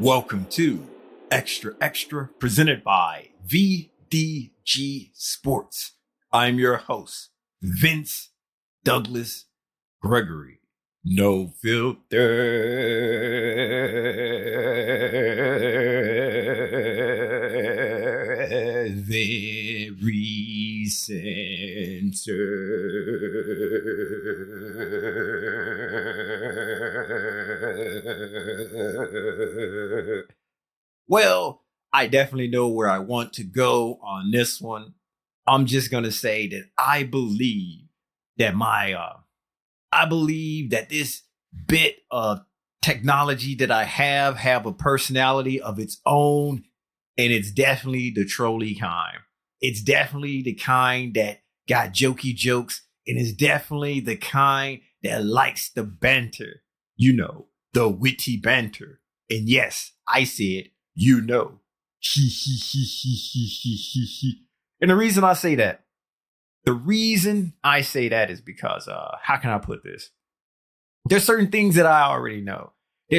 Welcome to Xtra presented by VDG Sports. I'm your host, Vince Douglas Gregory. No filter. Very censored. Well, I definitely know where I want to go on this one. I'm just going to say that I believe that this bit of technology that I have a personality of its own, and it's definitely the trolly kind. It's definitely the kind that got jokey jokes, and it's definitely the kind that likes the banter. You know, the witty banter. And yes, I said, you know. And the reason I say that is because, how can I put this? There's certain things that I already know. And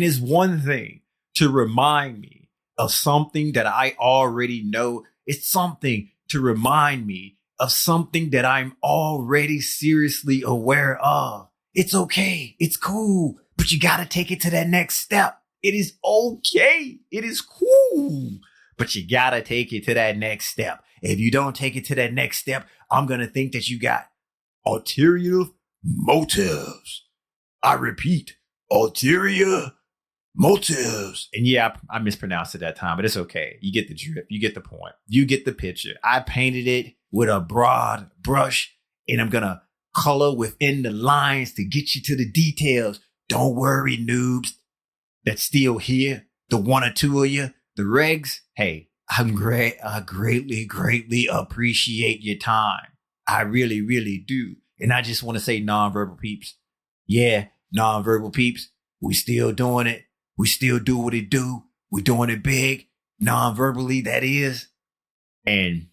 it's one thing to remind me of something that I already know. It's something to remind me of something that I'm already seriously aware of. It's okay. It's cool. But you got to take it to that next step. It is okay. It is cool. But you got to take it to that next step. If you don't take it to that next step, I'm going to think that you got ulterior motives. I repeat, ulterior motives. And yeah, I mispronounced it that time, but it's okay. You get the drift. You get the point. You get the picture. I painted it with a broad brush, and I'm going to color within the lines to get you to the details. Don't worry, noobs that's still here. The one or two of you, the regs. Hey, I greatly appreciate your time. I really, really do. And I just want to say nonverbal peeps. Yeah, nonverbal peeps. We still doing it. We still do what it do. We doing it big. Nonverbally, that is. And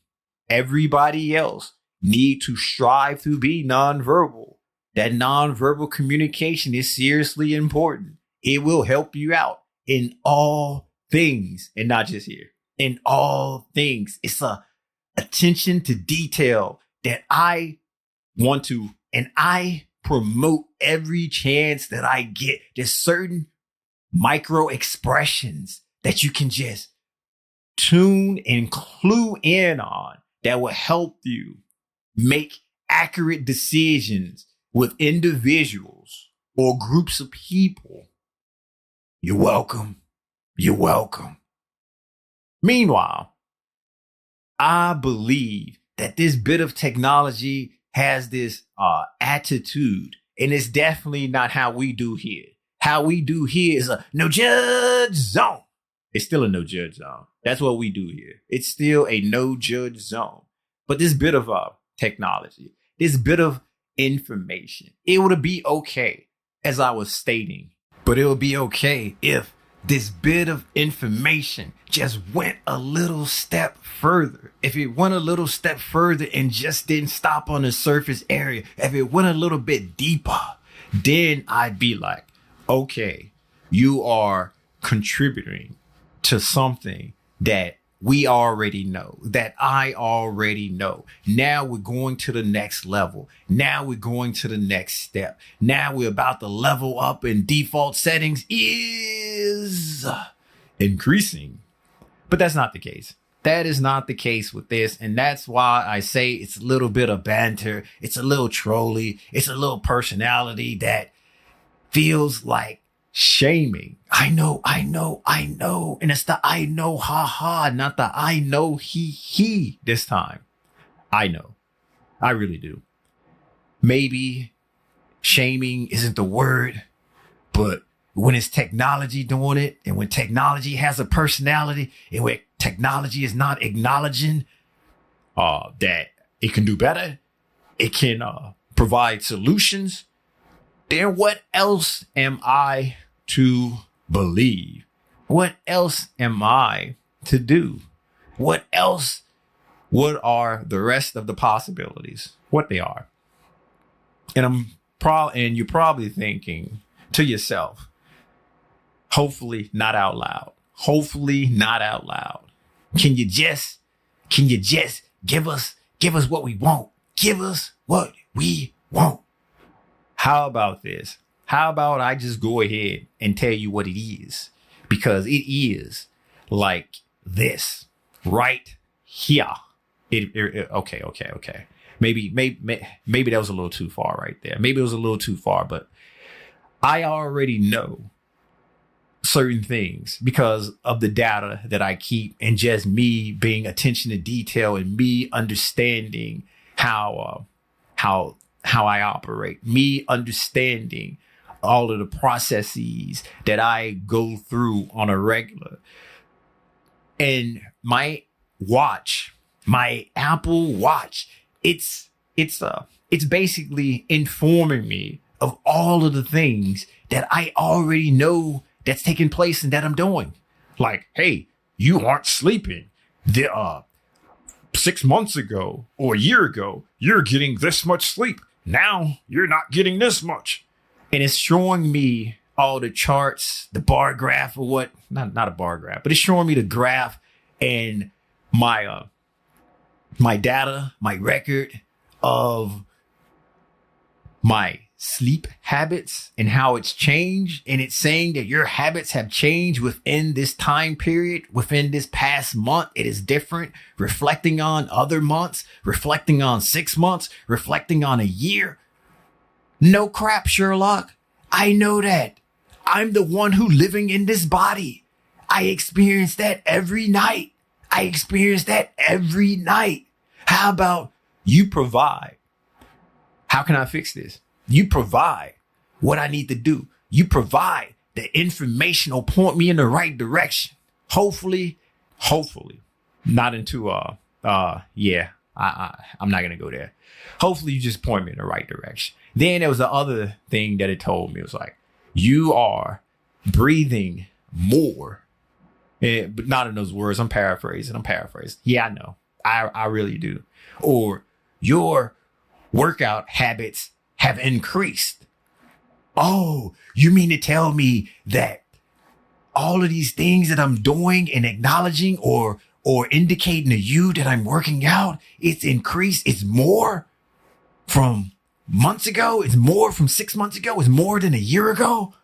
everybody else need to strive to be nonverbal. That nonverbal communication is seriously important. It will help you out in all things, and not just here. In all things. It's a attention to detail that I want to, and I promote every chance that I get. There's certain micro expressions that you can just tune and clue in on that will help you make accurate decisions with individuals or groups of people. You're welcome. You're welcome. Meanwhile, I believe that this bit of technology has this attitude, and it's definitely not how we do here. How we do here is a no judge zone. It's still a no judge zone. That's what we do here. It's still a no judge zone. But this bit of technology, this bit of information, it would be okay, as I was stating, but it would be okay if this bit of information just went a little step further. If it went a little step further and just didn't stop on the surface area, if it went a little bit deeper, then I'd be like, okay, you are contributing to something that we already know, that I already know. Now we're going to the next level. Now we're going to the next step. Now we're about to level up, and default settings is increasing. But that's not the case. That is not the case with this. And that's why I say it's a little bit of banter. It's a little trolly. It's a little personality that feels like shaming. I know. And it's the I know, ha, not the I know, he this time. I know. I really do. Maybe shaming isn't the word, but when it's technology doing it, and when technology has a personality, and when technology is not acknowledging that it can do better, it can provide solutions, then what else am I to believe? What else am I to do? What are the rest of the possibilities? What they are? And you're probably thinking to yourself, Hopefully not out loud. Hopefully not out loud. Can you just give us what we want? Give us what we want. How about this? How about I just go ahead and tell you what it is? Because it is like this right here. Okay. Maybe that was a little too far right there. Maybe it was a little too far, but I already know certain things because of the data that I keep and just me being attention to detail and me understanding how I operate, me understanding all of the processes that I go through on a regular. And my watch, my Apple Watch, it's basically informing me of all of the things that I already know that's taking place and that I'm doing. Like, hey, you aren't sleeping. 6 months ago or a year ago, you're getting this much sleep. Now you're not getting this much. And it's showing me all the charts, the bar graph or what, not a bar graph, but it's showing me the graph and my data, my record of my sleep habits and how it's changed. And it's saying that your habits have changed within this time period, within this past month. It is different, reflecting on other months, reflecting on 6 months, reflecting on a year. No crap, Sherlock. I know that. I'm the one who living in this body. I experience that every night. How about you provide? How can I fix this? You provide what I need to do. You provide the information will point me in the right direction. Hopefully, not into, I'm not going to go there. Hopefully you just point me in the right direction. Then there was the other thing that it told me. It was like, you are breathing more. But not in those words. I'm paraphrasing. Yeah, I know. I really do. Or your workout habits have increased. Oh, you mean to tell me that all of these things that I'm doing and acknowledging or indicating to you that I'm working out, it's increased. It's more from months ago. It's more from 6 months ago. It's more than a year ago.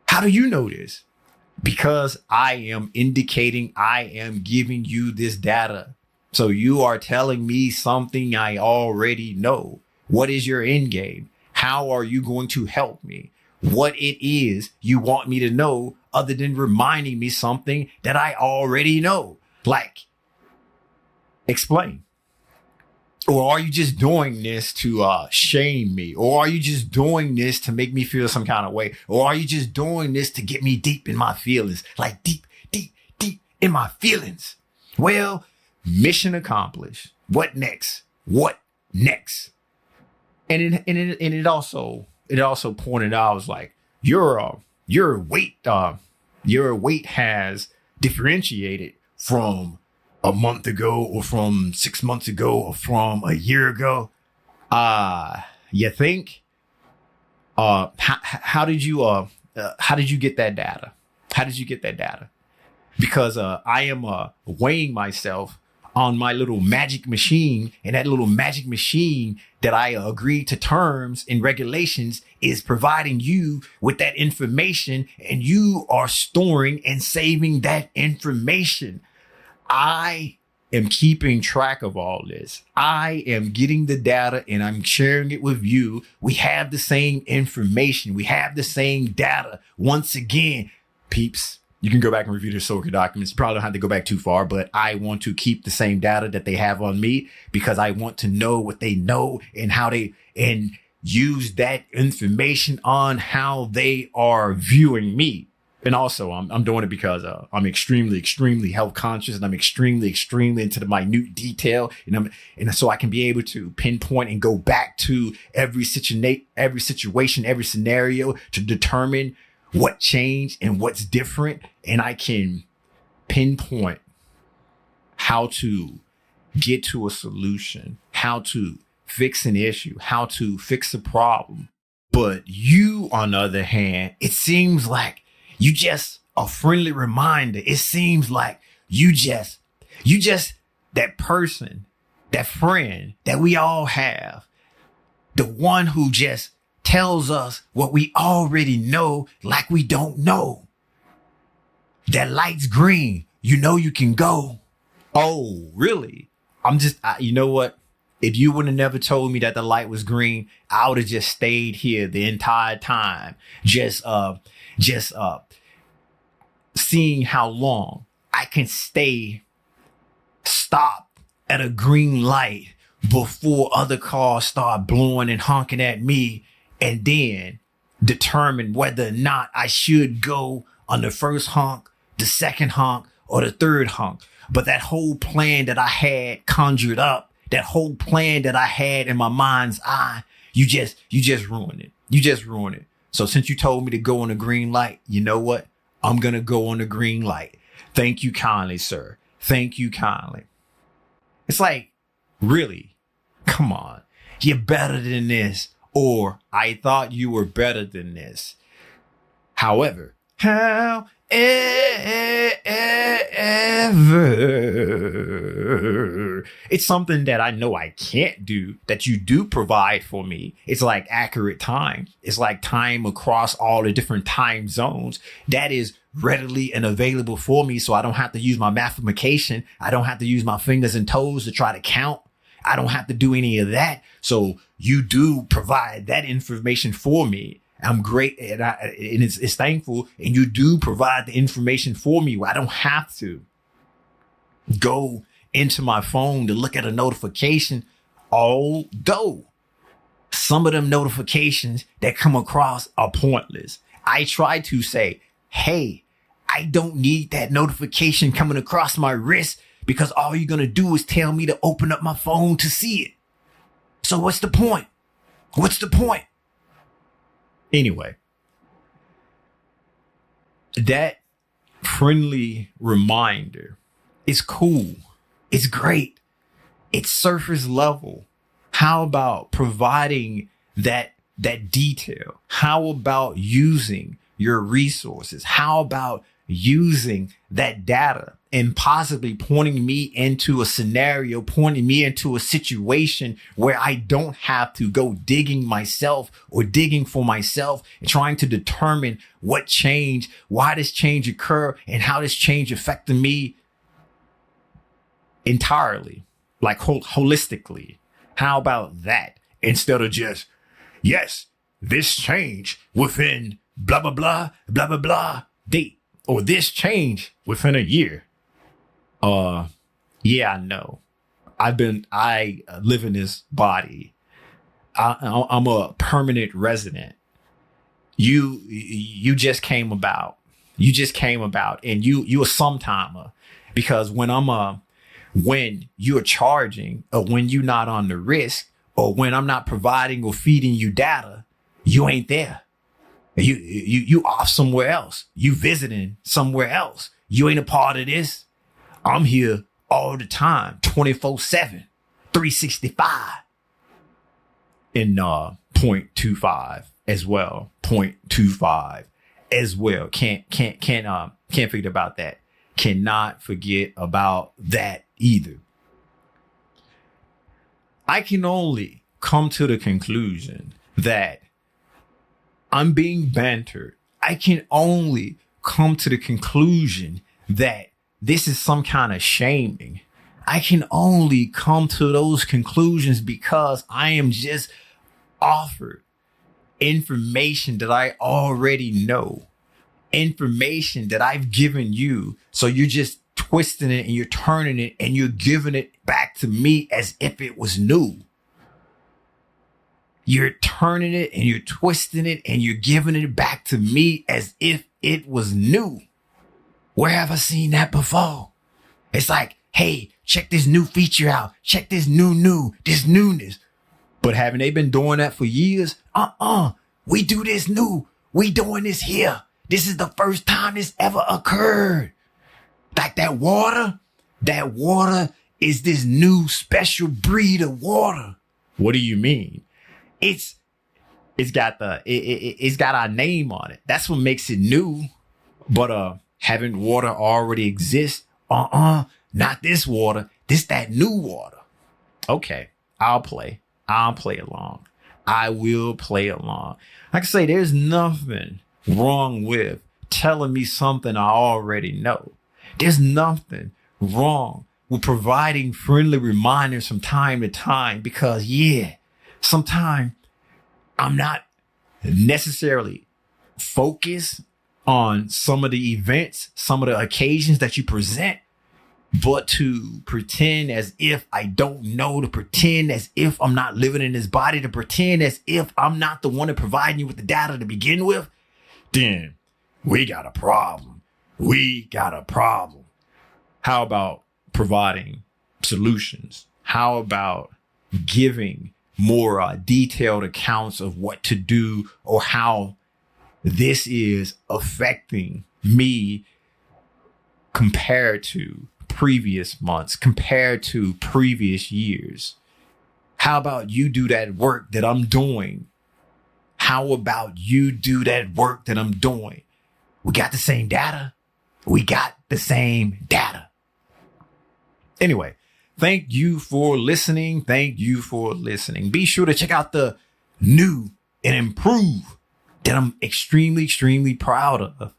How do you know this? Because I am indicating, I am giving you this data. So you are telling me something I already know. What is your end game? How are you going to help me? What it is you want me to know other than reminding me something that I already know? Like, explain. Or are you just doing this to shame me? Or are you just doing this to make me feel some kind of way? Or are you just doing this to get me deep in my feelings? Like deep in my feelings. Well, mission accomplished. What next? And it also pointed out, I was like, your weight has differentiated from a month ago or from 6 months ago or from a year ago. You think? How did you get that data? Because I am weighing myself on my little magic machine, and that little magic machine that I agreed to terms and regulations is providing you with that information, and you are storing and saving that information. I am keeping track of all this. I am getting the data and I'm sharing it with you. We have the same information. We have the same data. Once again, peeps, you can go back and review the SOCA documents. You probably don't have to go back too far, but I want to keep the same data that they have on me because I want to know what they know and how they, and use that information on how they are viewing me. And also, I'm doing it because I'm extremely health conscious, and I'm extremely into the minute detail, and so I can be able to pinpoint and go back to every situation, every scenario to determine what changed and what's different, and I can pinpoint how to get to a solution, how to fix an issue, how to fix a problem. But you, on the other hand, it seems like You just a friendly reminder. It seems like you just that person, that friend that we all have, the one who just tells us what we already know like we don't know. That light's green. You know you can go. Oh, really? You know what? If you would have never told me that the light was green, I would have just stayed here the entire time. Just seeing how long I can stop at a green light before other cars start blowing and honking at me, and then determine whether or not I should go on the first honk, the second honk, or the third honk. But that whole plan that I had conjured up, that whole plan that I had in my mind's eye, you just ruined it. You just ruined it. So since you told me to go on the green light, you know what? I'm going to go on the green light. Thank you kindly, sir. Thank you kindly. It's like, really? Come on. You're better than this. Or I thought you were better than this. However, it's something that I know I can't do that you do provide for me. It's like accurate time. It's like time across all the different time zones that is readily and available for me. So I don't have to use my mathematication. I don't have to use my fingers and toes to try to count. I don't have to do any of that. So you do provide that information for me. I'm great, and it's thankful, and you do provide the information for me where I don't have to go into my phone to look at a notification. Although some of them notifications that come across are pointless. I try to say, hey, I don't need that notification coming across my wrist, because all you're going to do is tell me to open up my phone to see it. So what's the point? What's the point? Anyway, that friendly reminder is cool. It's great. It's surface level. How about providing that detail? How about using your resources? How about using that data and possibly pointing me into a scenario, pointing me into a situation where I don't have to go digging myself or digging for myself and trying to determine what change, why this change occur, and how this change affected me entirely, like holistically. How about that? Instead of just, yes, this change within blah, blah, blah, blah, blah, blah date, or this change within a year. Yeah, I know. I live in this body. I'm a permanent resident. You just came about. You just came about, and you a sometimer, because when you're charging, or when you're not on the risk, or when I'm not providing or feeding you data, you ain't there. You off somewhere else. You visiting somewhere else. You ain't a part of this. I'm here all the time, 24/7, 365. In 0.25 as well. 0.25 as well. Can't forget about that. Cannot forget about that either. I can only come to the conclusion that I'm being bantered. I can only come to the conclusion that this is some kind of shaming. I can only come to those conclusions because I am just offered information that I already know, information that I've given you. So you're just twisting it and you're turning it and you're giving it back to me as if it was new. You're turning it and you're twisting it and you're giving it back to me as if it was new. Where have I seen that before? It's like, hey, check this new feature out. Check this this newness. But haven't they been doing that for years? We do this new. We doing this here. This is the first time this ever occurred. Like that water is this new special breed of water. What do you mean? It's got our name on it. That's what makes it new. But having water already exist. Not this water. This that new water. Okay, I'll play along. I will play along. Like I say, there's nothing wrong with telling me something I already know. There's nothing wrong with providing friendly reminders from time to time, because sometimes I'm not necessarily focused on some of the events, some of the occasions that you present, but to pretend as if I don't know, to pretend as if I'm not living in this body, to pretend as if I'm not the one to providing you with the data to begin with, then we got a problem. How about providing solutions? How about giving more detailed accounts of what to do or how this is affecting me compared to previous months, compared to previous years? How about you do that work that I'm doing? How about you do that work that I'm doing? We got the same data. Anyway, thank you for listening. Be sure to check out the new and improved, that I'm extremely proud of,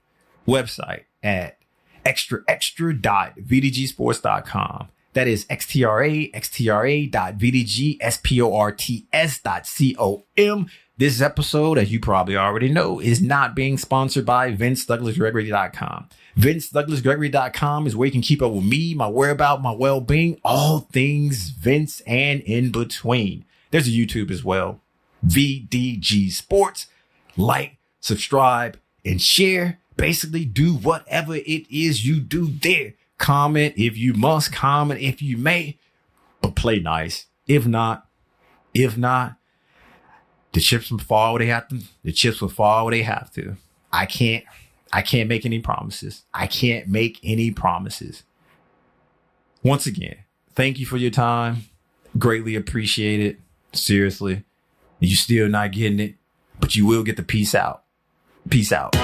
website at extra.vdgsports.com. That is xtra.vdgsports.com. This episode, as you probably already know, is not being sponsored by VinceDouglasGregory.com. VinceDouglasGregory.com is where you can keep up with me, my whereabouts, my well-being, all things Vince and in between. There's a YouTube as well, VDG Sports. Like, subscribe, and share. Basically, do whatever it is you do there. Comment if you must, comment if you may, but play nice. If not, the chips will fall where they have to. I can't make any promises. Once again, thank you for your time. Greatly appreciate it. Seriously. You're still not getting it, but you will get the peace out. Peace out.